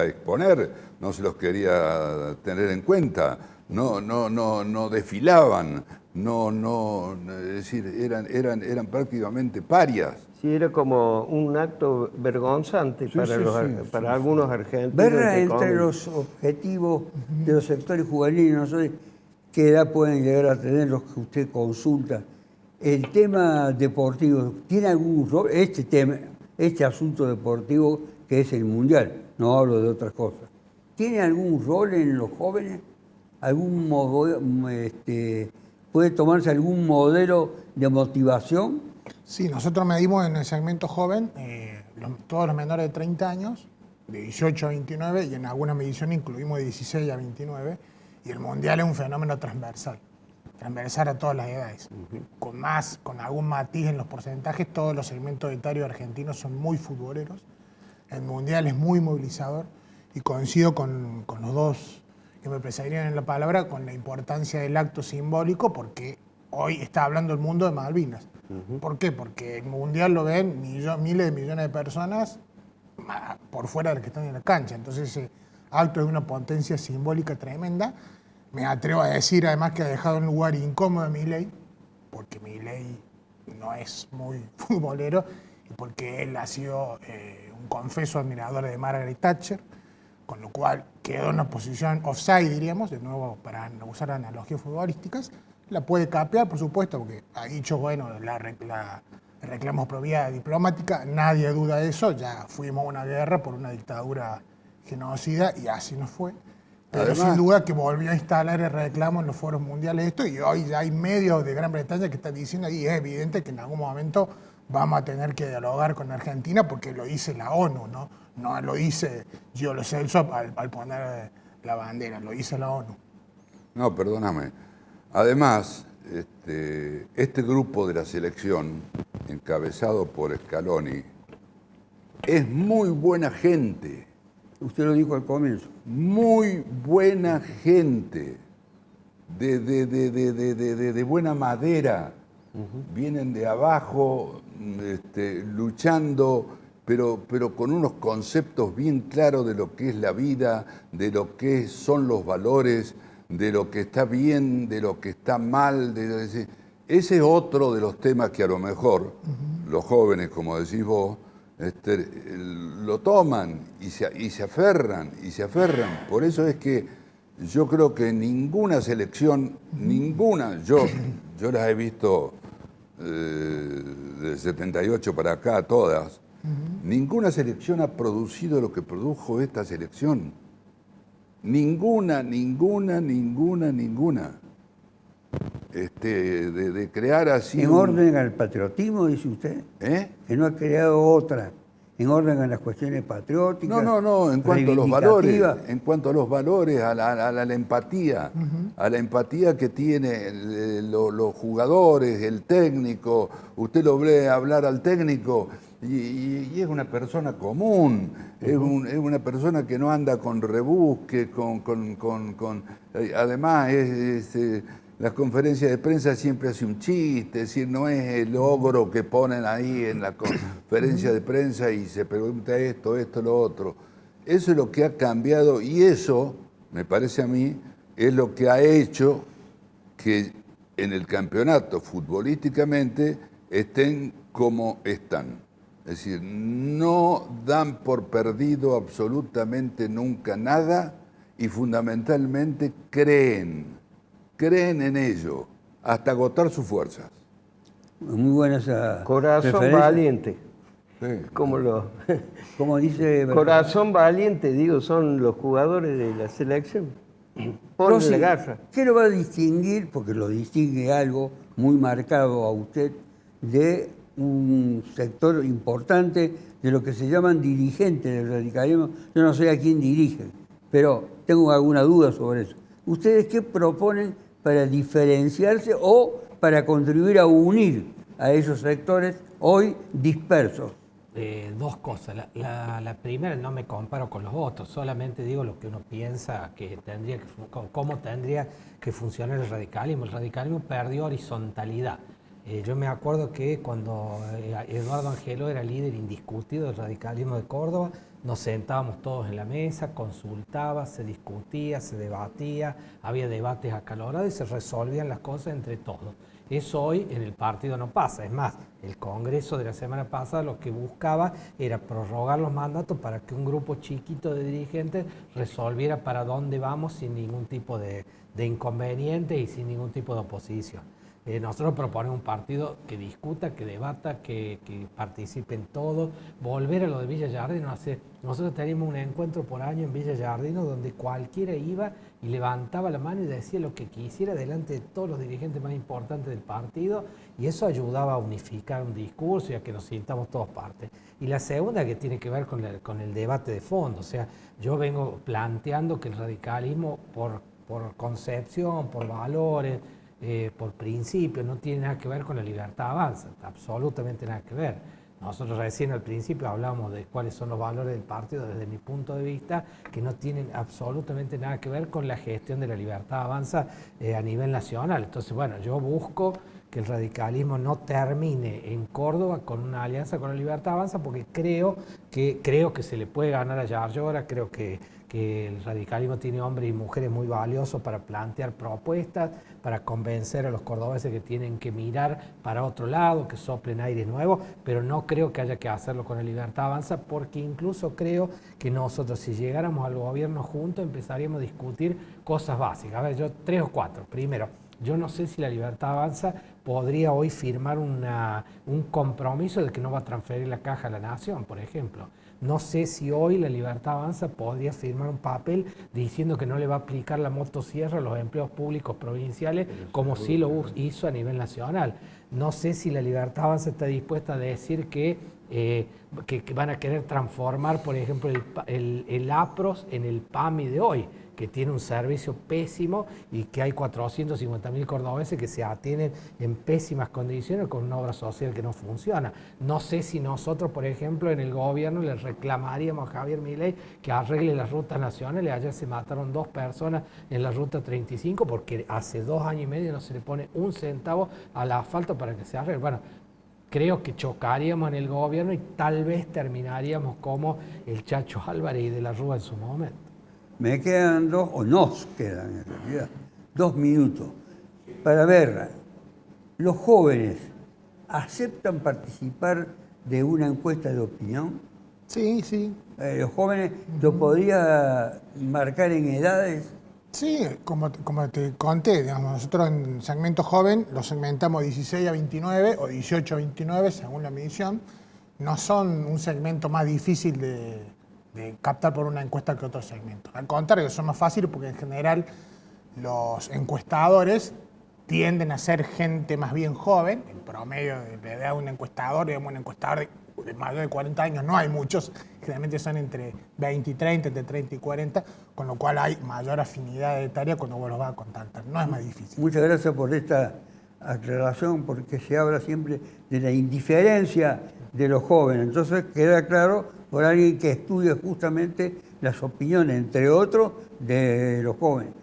exponer, no se los quería tener en cuenta, no desfilaban, es decir, eran prácticamente parias. Sí, era como un acto vergonzante para algunos argentinos. Verla entre los objetivos de los sectores juveniles, no sé qué edad pueden llegar a tener los que usted consulta. El tema deportivo, ¿tiene algún rol? Este asunto deportivo que es el mundial, no hablo de otras cosas. ¿Tiene algún rol en los jóvenes? ¿Puede tomarse algún modelo de motivación? Sí, nosotros medimos en el segmento joven todos los menores de 30 años, de 18 a 29, y en alguna medición incluimos de 16 a 29, y el mundial es un fenómeno transversal a todas las edades. Con algún matiz en los porcentajes, todos los segmentos etarios argentinos son muy futboleros, el mundial es muy movilizador, y coincido con los dos que me precedieron en la palabra, con la importancia del acto simbólico, porque hoy está hablando el mundo de Malvinas. ¿Por qué? Porque el mundial lo ven miles de millones de personas por fuera de las que están en la cancha. Entonces ese acto es una potencia simbólica tremenda. Me atrevo a decir además que ha dejado un lugar incómodo a Milei, porque Milei no es muy futbolero y porque él ha sido un confeso admirador de Margaret Thatcher, con lo cual quedó en una posición offside, diríamos, de nuevo para usar analogías futbolísticas. La puede capear, por supuesto, porque ha dicho, bueno, reclamos por vía diplomática, nadie duda de eso, ya fuimos a una guerra por una dictadura genocida y así nos fue. Pero además, sin duda que volvió a instalar el reclamo en los foros mundiales esto, y hoy ya hay medios de Gran Bretaña que están diciendo, y es evidente que en algún momento vamos a tener que dialogar con Argentina porque lo dice la ONU, no lo dice Giulio Celso al poner la bandera, lo dice la ONU. No, perdóname. Además, este grupo de la selección, encabezado por Scaloni, es muy buena gente. Usted lo dijo al comienzo. Muy buena gente, de buena madera. Vienen de abajo, luchando, pero con unos conceptos bien claros de lo que es la vida, de lo que son los valores, de lo que está bien, de lo que está mal. Ese es otro de los temas que a lo mejor los jóvenes, como decís vos, lo toman y se aferran. Por eso es que yo creo que ninguna selección, yo las he visto del 78 para acá, todas, ninguna selección ha producido lo que produjo esta selección. Ninguna. De crear así... ¿En orden al patriotismo, dice usted? Que no ha creado otra. ¿En orden a las cuestiones patrióticas? No, en cuanto a los valores, a la empatía, a la empatía que tienen los jugadores, el técnico. Usted lo ve hablar al técnico y es una persona común, es una persona que no anda con rebusque, además las conferencias de prensa siempre hace un chiste, es decir, no es el ogro que ponen ahí en la conferencia de prensa y se pregunta esto, lo otro. Eso es lo que ha cambiado y eso, me parece a mí, es lo que ha hecho que en el campeonato futbolísticamente estén como están. Es decir, no dan por perdido absolutamente nunca nada y fundamentalmente creen en ello hasta agotar sus fuerzas. Muy buena esa corazón referencia. Valiente. Sí. Como dice... Corazón valiente, digo, son los jugadores de la selección. Ponle la garra. ¿Qué lo va a distinguir, porque lo distingue algo muy marcado a usted, de un sector importante de lo que se llaman dirigentes del radicalismo? Yo no sé a quién dirigen, pero tengo alguna duda sobre eso. ¿Ustedes qué proponen para diferenciarse o para contribuir a unir a esos sectores hoy dispersos? Dos cosas. La primera, no me comparo con los otros, solamente digo lo que uno piensa que tendría que, cómo tendría que funcionar el radicalismo. El radicalismo perdió horizontalidad. Yo me acuerdo que cuando Eduardo Angelo era líder indiscutido del radicalismo de Córdoba, nos sentábamos todos en la mesa, consultaba, se discutía, se debatía, había debates acalorados y se resolvían las cosas entre todos. Eso hoy en el partido no pasa. Es más, el Congreso de la semana pasada lo que buscaba era prorrogar los mandatos para que un grupo chiquito de dirigentes resolviera para dónde vamos sin ningún tipo de inconveniente y sin ningún tipo de oposición. Nosotros proponemos un partido que discuta, que debata, que participe en todo, volver a lo de Villa Giardino. Nosotros teníamos un encuentro por año en Villa Giardino donde cualquiera iba y levantaba la mano y decía lo que quisiera delante de todos los dirigentes más importantes del partido, y eso ayudaba a unificar un discurso y a que nos sintamos todos parte. Y la segunda, que tiene que ver con el debate de fondo. O sea, yo vengo planteando que el radicalismo por concepción, por valores, por principio, no tiene nada que ver con la Libertad Avanza, absolutamente nada que ver. Nosotros recién al principio hablamos de cuáles son los valores del partido desde mi punto de vista, que no tienen absolutamente nada que ver con la gestión de la Libertad Avanza a nivel nacional. Entonces, bueno, yo busco que el radicalismo no termine en Córdoba con una alianza con la Libertad Avanza, porque creo que se le puede ganar a Yarlora, creo que el radicalismo tiene hombres y mujeres muy valiosos para plantear propuestas, para convencer a los cordobeses que tienen que mirar para otro lado, que soplen aires nuevos, pero no creo que haya que hacerlo con la Libertad Avanza, porque incluso creo que nosotros, si llegáramos al gobierno juntos, empezaríamos a discutir cosas básicas. A ver, yo 3 o 4. Primero, yo no sé si la Libertad Avanza podría hoy firmar un compromiso de que no va a transferir la caja a la Nación, por ejemplo. No sé si hoy la Libertad Avanza podría firmar un papel diciendo que no le va a aplicar la motosierra a los empleos públicos provinciales como sí lo hizo a nivel nacional. No sé si la Libertad Avanza está dispuesta a decir que van a querer transformar, por ejemplo, el APROS en el PAMI de hoy, que tiene un servicio pésimo y que hay 450.000 cordobeses que se atienden en pésimas condiciones con una obra social que no funciona. No sé si nosotros, por ejemplo, en el gobierno le reclamaríamos a Javier Milei que arregle las rutas nacionales. Ayer se mataron 2 personas en la ruta 35 porque hace 2 años y medio no se le pone un centavo al asfalto para que se arregle. Bueno, creo que chocaríamos en el gobierno y tal vez terminaríamos como el Chacho Álvarez y de la Rúa en su momento. Me quedan 2, o nos quedan en realidad, 2 minutos para ver, ¿los jóvenes aceptan participar de una encuesta de opinión? Sí, sí. ¿Los jóvenes lo podría marcar en edades? Sí, como te conté, digamos, nosotros en segmento joven los segmentamos 16 a 29 o 18 a 29 según la medición. No son un segmento más difícil de captar por una encuesta que otro segmento. Al contrario, son más fáciles porque en general los encuestadores tienden a ser gente más bien joven. En promedio de edad de un encuestador, digamos, un encuestador de mayor de 40 años no hay muchos, generalmente son entre 20 y 30, entre 30 y 40, con lo cual hay mayor afinidad de tarea cuando vos los vas a contactar. No es más difícil. Muchas gracias por esta aclaración, porque se habla siempre de la indiferencia de los jóvenes. Entonces queda claro por alguien que estudia justamente las opiniones, entre otros, de los jóvenes.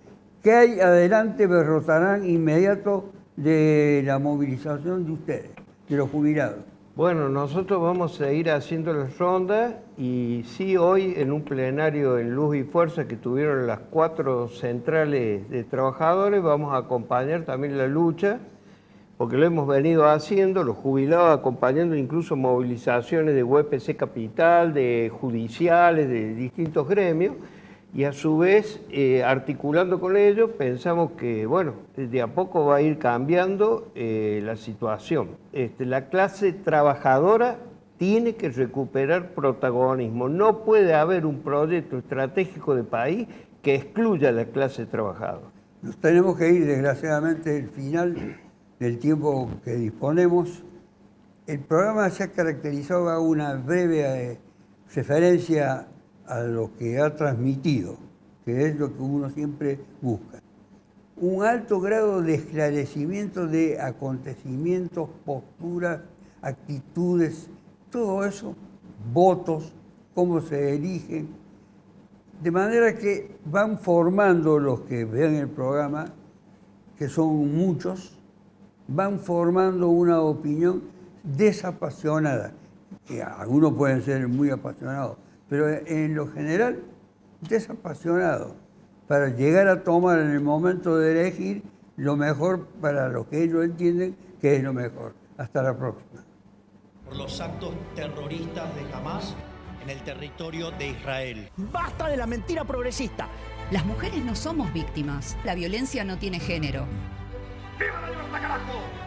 ¿Qué hay adelante, Berrotarán, inmediato de la movilización de ustedes, de los jubilados? Bueno, nosotros vamos a seguir haciendo las rondas y sí, hoy en un plenario en Luz y Fuerza que tuvieron las 4 centrales de trabajadores, vamos a acompañar también la lucha, porque lo hemos venido haciendo, los jubilados acompañando incluso movilizaciones de UPC Capital, de judiciales, de distintos gremios, y a su vez, articulando con ellos, pensamos que, bueno, de a poco va a ir cambiando la situación. La clase trabajadora tiene que recuperar protagonismo. No puede haber un proyecto estratégico de país que excluya a la clase trabajadora. Nos tenemos que ir, desgraciadamente, al final del tiempo que disponemos. El programa se ha caracterizado a una breve referencia a lo que ha transmitido, que es lo que uno siempre busca. Un alto grado de esclarecimiento de acontecimientos, posturas, actitudes, todo eso, votos, cómo se eligen, de manera que van formando los que vean el programa, que son muchos, van formando una opinión desapasionada, que algunos pueden ser muy apasionados, pero en lo general desapasionados, para llegar a tomar en el momento de elegir lo mejor para lo que ellos entienden que es lo mejor. Hasta la próxima. Por los actos terroristas de Hamas en el territorio de Israel. ¡Basta de la mentira progresista! Las mujeres no somos víctimas. La violencia no tiene género. ¡Viva la libertad, carajo!